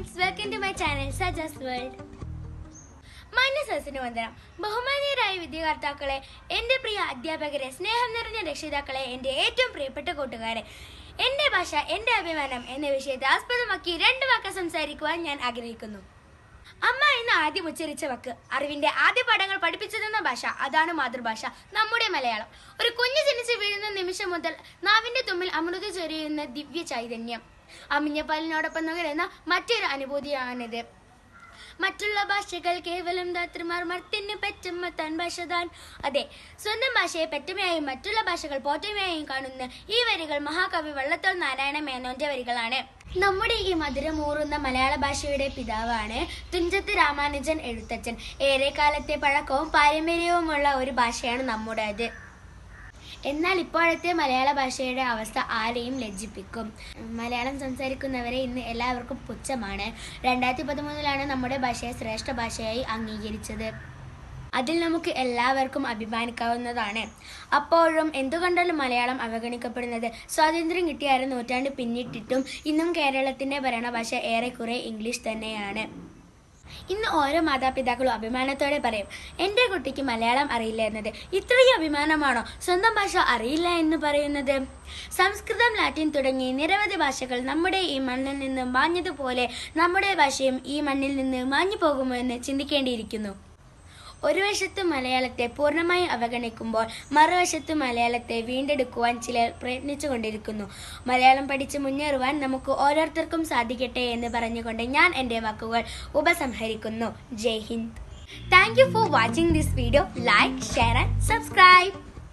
friends, welcome to my channel Saja's World. മാന്യസദസ്സിന് വന്ദനം. ബഹുമാനീയരായ വിദ്യാർത്ഥികളെ, എൻ്റെ പ്രിയ അധ്യാപകരെ, സ്നേഹം നിറഞ്ഞ രക്ഷിതാക്കളെ, എൻ്റെ ഏറ്റവും പ്രിയപ്പെട്ട കൂട്ടുകാരെ, എൻ്റെ ഭാഷ എൻ്റെ അഭിമാനം എന്ന വിഷയത്തെ ആസ്പദമാക്കി രണ്ട് വാക്ക് സംസാരിക്കുവാൻ ഞാൻ ആഗ്രഹിക്കുന്നു. അമ്മ എന്ന് ആദ്യം ഉച്ചരിച്ച വാക്ക്, അറിവിന്റെ ആദ്യ പാഠങ്ങൾ പഠിപ്പിച്ചതെന്ന ഭാഷ, അതാണ് മാതൃഭാഷ, നമ്മുടെ മലയാളം. ഒരു കുഞ്ഞ് ജനിച്ച് വീഴുന്ന നിമിഷം മുതൽ നാവിന്റെ തുമ്പിൽ അമൃത ചൊരിയുന്ന ദിവ്യ ചൈതന്യം, അമിഞ്ഞ പാലിനോടൊപ്പം നുകരുന്ന മറ്റൊരു അനുഭൂതിയാണിത്. മറ്റുള്ള ഭാഷകൾ കേവലം ധാത്രിമാർ മർത്തിന് പെറ്റമ്മ തൻ ഭാഷ താൻ. അതെ, സ്വന്തം ഭാഷയെ പെറ്റമ്മയായും മറ്റുള്ള ഭാഷകൾ പോറ്റമ്മയായും കാണുന്ന ഈ വരികൾ മഹാകവി വള്ളത്തോൾ നാരായണ മേനോന്റെ വരികളാണ്. നമ്മുടെ ഈ മധുരമൂറുന്ന മലയാള ഭാഷയുടെ പിതാവാണ് തുഞ്ചത്ത് രാമാനുജൻ എഴുത്തച്ഛൻ. ഏറെക്കാലത്തെ പഴക്കവും പാരമ്പര്യവുമുള്ള ഒരു ഭാഷയാണ് നമ്മുടേത്. എന്നാൽ ഇപ്പോഴത്തെ മലയാള ഭാഷയുടെ അവസ്ഥ ആരെയും ലജ്ജിപ്പിക്കും. മലയാളം സംസാരിക്കുന്നവരെ ഇന്ന് എല്ലാവർക്കും പുച്ഛമാണ്. 2013 നമ്മുടെ ഭാഷയെ ശ്രേഷ്ഠ ഭാഷയായി അംഗീകരിച്ചത്. അതിൽ നമുക്ക് എല്ലാവർക്കും അഭിമാനിക്കാവുന്നതാണ്. അപ്പോഴും എന്തുകൊണ്ടാണ് മലയാളം അവഗണിക്കപ്പെടുന്നത്? സ്വാതന്ത്ര്യം കിട്ടിയ അര നൂറ്റാണ്ട് പിന്നിട്ടിട്ടും ഇന്നും കേരളത്തിന്റെ ഭരണഭാഷ ഏറെക്കുറെ ഇംഗ്ലീഷ് തന്നെയാണ്. ഇന്ന് ഓരോ മാതാപിതാക്കളും അഭിമാനത്തോടെ പറയും, എൻ്റെ കുട്ടിക്ക് മലയാളം അറിയില്ല എന്നത്. ഇത്രയും അഭിമാനമാണോ സ്വന്തം ഭാഷ അറിയില്ല എന്ന് പറയുന്നത്? സംസ്കൃതം, ലാറ്റിൻ തുടങ്ങി നിരവധി ഭാഷകൾ നമ്മുടെ ഈ മണ്ണിൽ നിന്ന് മാഞ്ഞതുപോലെ നമ്മുടെ ഭാഷയും ഈ മണ്ണിൽ നിന്ന് മാഞ്ഞു പോകുമോ എന്ന് ചിന്തിക്കേണ്ടിയിരിക്കുന്നു. ഒരു വശത്ത് മലയാളത്തെ പൂർണ്ണമായും അവഗണിക്കുമ്പോൾ മറുവശത്ത് മലയാളത്തെ വീണ്ടെടുക്കുവാൻ ചിലർ പ്രയത്നിച്ചുകൊണ്ടിരിക്കുന്നു. മലയാളം പഠിച്ച് മുന്നേറുവാൻ നമുക്ക് ഓരോരുത്തർക്കും സാധിക്കട്ടെ എന്ന് പറഞ്ഞുകൊണ്ട് ഞാൻ എൻ്റെ വാക്കുകൾ ഉപസംഹരിക്കുന്നു. ജയ് Hind. Thank you for watching this video. Like, share and subscribe.